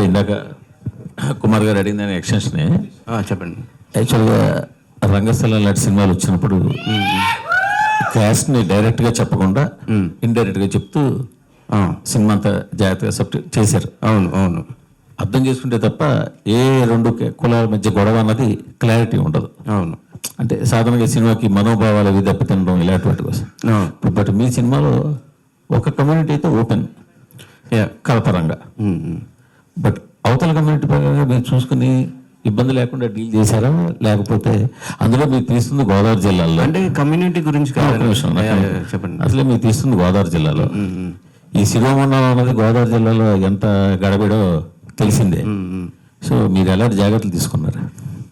ఇందాక కుమార్ గారు అడిగిన ఎక్స్టెన్షనే చెప్పండి. యాక్చువల్గా రంగస్థలం లాంటి సినిమాలు వచ్చినప్పుడు క్యాస్ట్ని డైరెక్ట్గా చెప్పకుండా ఇండైరెక్ట్గా చెప్తూ సినిమా అంతా జాగ్రత్తగా సబ్జెక్ట్ చేశారు. అవును అవును, అర్థం చేసుకుంటే తప్ప ఏ రెండు కులాల మధ్య గొడవ అన్నది క్లారిటీ ఉండదు. అవును, అంటే సాధారణంగా సినిమాకి మనోభావాలు అవి దెబ్బతినడం ఇలాంటి కోసం. బట్ మీ సినిమాలో ఒక కమ్యూనిటీ అయితే ఓపెన్ కలపరంగా, బట్ అవతల కమ్యూనిటీ పరంగా మీరు చూసుకుని ఇబ్బంది లేకుండా డీల్ చేశారా? లేకపోతే అందులో మీరు తీస్తుంది గోదావరి జిల్లాలో, అంటే కమ్యూనిటీ గురించి చెప్పండి. అసలే మీరు తీస్తుంది గోదావరి జిల్లాలో, ఈ శిరోమండలం అన్నది గోదావరి జిల్లాలో ఎంత గడబిడో తెలిసిందే. సో మీరు ఎలాంటి జాగ్రత్తలు తీసుకున్నారు?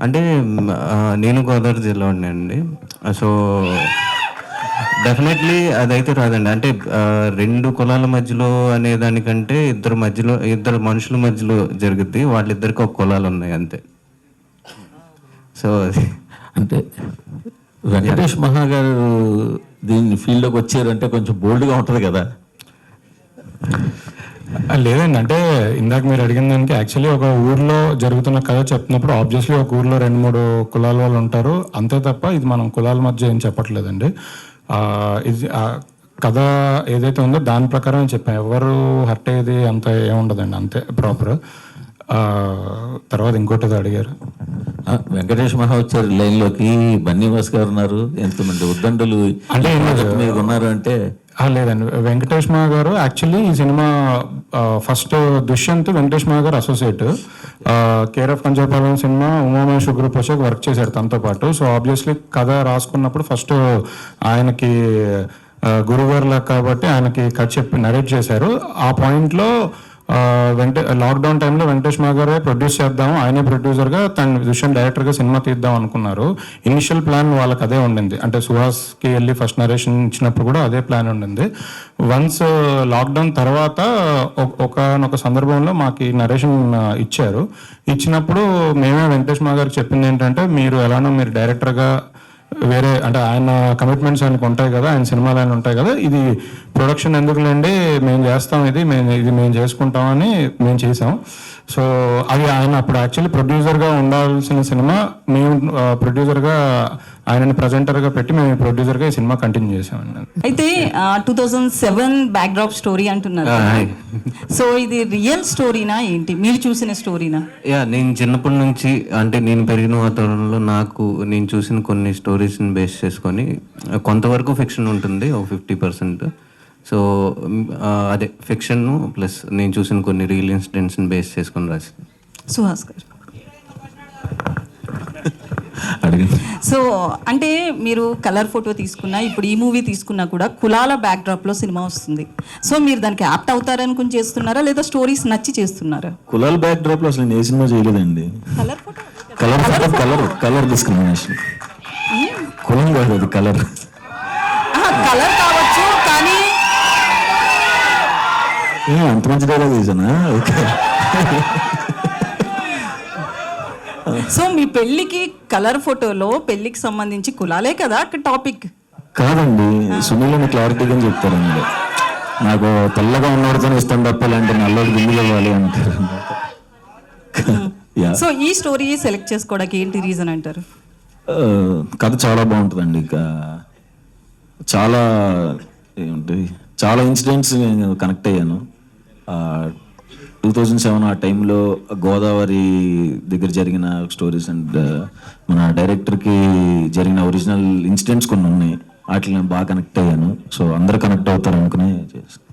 అంటే నేను గోదావరి జిల్లా ఉన్నానండి. సో డెఫినెట్లీ అదైతే రాదండి. అంటే రెండు కులాల మధ్యలో అనే దానికంటే ఇద్దరు మనుషుల మధ్యలో జరుగుద్ది. వాళ్ళిద్దరికి ఒక కులాలు ఉన్నాయి అంతే. సో అంటే వెంకటేష్ మహా గారు దీన్ని ఫీల్డ్లోకి వచ్చారంటే కొంచెం బోల్డ్గా ఉంటుంది కదా? లేదండి, అంటే ఇందాక మీరు అడిగిన దానికి యాక్చువల్లీ ఒక ఊర్లో జరుగుతున్న కథ చెప్తున్నప్పుడు ఆబ్వియస్లీ ఒక ఊర్లో 2-3 కులాల వాళ్ళు ఉంటారు అంతే తప్ప ఇది మనం కులాల మధ్య ఏం చెప్పట్లేదండి. ఇది కథ ఏదైతే ఉందో దాని ప్రకారం చెప్పాను. ఎవరు హర్ట్ అయ్యేది అంత ఏముండదండి, అంతే ప్రాపర్. తర్వాత ఇంకోటి అడిగారు. వెంకటేష్ మహా వచ్చారు లైన్లోకి, బన్నీవాస్ గారు ఉన్నారు, ఎంతమంది ఉద్దండులు అంటే మీరు ఉన్నారు అంటే లేదండి. వెంకటేష్ మహా గారు యాక్చువల్లీ ఈ సినిమా ఫస్ట్ దుష్యంత్ వెంకటేష్ మహా గారు associate, care of Panchapalem cinema Umamaheswara group వచ్చాక వర్క్ చేశారు తనతో పాటు. సో ఆబ్వియస్లీ కథ రాసుకున్నప్పుడు ఫస్ట్ ఆయనకి గురుగారులా కాబట్టి ఆయనకి కథ చెప్పి నరేట్ చేశారు. ఆ పాయింట్లో లాక్డౌన్ టైంలో వెంకటేష్ మహా గారే ప్రొడ్యూస్ చేద్దాము, ఆయనే ప్రొడ్యూసర్గా తన దుష్యంత్ డైరెక్టర్గా సినిమా తీద్దాం అనుకున్నారు. ఇనిషియల్ ప్లాన్ వాళ్ళకి అదే ఉండింది. అంటే సుహాస్కి వెళ్ళి ఫస్ట్ నరేషన్ ఇచ్చినప్పుడు కూడా అదే ప్లాన్ ఉండింది. వన్స్ లాక్డౌన్ తర్వాత ఒక సందర్భంలో మాకు నరేషన్ ఇచ్చారు. ఇచ్చినప్పుడు మేమే వెంకటేష్ మహా గారికి చెప్పింది ఏంటంటే, మీరు ఎలానో మీరు డైరెక్టర్గా వేరే అంటే ఆయన కమిట్మెంట్స్ ఆయనకు ఉంటాయి కదా, ఆయన సినిమాలు ఆయన ఉంటాయి కదా, ఇది ప్రొడక్షన్ ఎందుకులేండి మేము చేస్తాం, ఇది మేము చేసుకుంటామని మేము చేసాం. సో అది ఆయన అప్పుడు యాక్చువల్లీ ప్రొడ్యూసర్గా ఉండాల్సిన సినిమా మేము ప్రొడ్యూసర్గా ఆయనని ప్రజెంటర్గా పెట్టి మేము ప్రొడ్యూసర్గా ఈ సినిమా కంటిన్యూ చేసామండి. అయితే 2007 బ్యాక్డ్రాప్ స్టోరీ అంటున్నారు. సో ఇది రియల్ స్టోరీనా ఏంటి, మీరు చూసిన స్టోరీనా? నేను చిన్నప్పటి నుంచి అంటే నేను పెరిగిన వాతావరణంలో నేను చూసిన కొన్ని స్టోరీస్ని బేస్ చేసుకొని కొంతవరకు ఫిక్షన్ ఉంటుంది, ఒక 50%. సో అదే ఫిక్షన్ ప్లస్ నేను చూసిన కొన్ని రియల్ ఇన్సిడెంట్స్ని బేస్ చేసుకొని రాసింది. సుహాస్ గారు, సో అంటే మీరు కలర్ ఫోటో తీసుకున్నా, ఇప్పుడు ఈ మూవీ తీసుకున్నా కూడా కులాల బ్యాక్డ్రాప్లో సినిమా వస్తుంది. సో మీరు దానికి యాప్ట్ అవుతారనుకుని చేస్తున్నారా, లేదా స్టోరీస్ నచ్చి చేస్తున్నారా? కులాల బ్యాక్డ్రాప్లో అసలు నేను ఏ సినిమా చేయలేదండి. కలర్ డిస్క్రిమినేషన్, కులం కాదు అది, కలర్ కావచ్చు కానీ అంత మంచి డైలాగ్ చేశానా? ఓకే. సో మీ పెళ్లికి కలర్ ఫోటోలో పెళ్లికి సంబంధించి కులాలే కదా టాపిక్? కాదండి, సునీల్ క్లారిటీగా చెప్తారండి. నాకు తెల్లగా ఉన్నవాడితో ఇష్టం తప్ప ఇలాంటి నల్లోడి బిల్లు ఇవ్వాలి అంటారు. సో ఈ స్టోరీ సెలెక్ట్ చేసుకోవడానికి ఏంటి రీజన్ అంటారు? కథ చాలా బాగుంటుందండి. ఇంకా చాలా ఇన్సిడెంట్స్ నేను కనెక్ట్ అయ్యాను. 2007 ఆ టైంలో గోదావరి దగ్గర జరిగిన స్టోరీస్ అండ్ మన డైరెక్టర్కి జరిగిన ఒరిజినల్ ఇన్సిడెంట్స్ కొన్ని ఉన్నాయి, వాటిని నేను బాగా కనెక్ట్ అయ్యాను. సో అందరూ కనెక్ట్ అవుతారు అనుకునే చేస్తాను.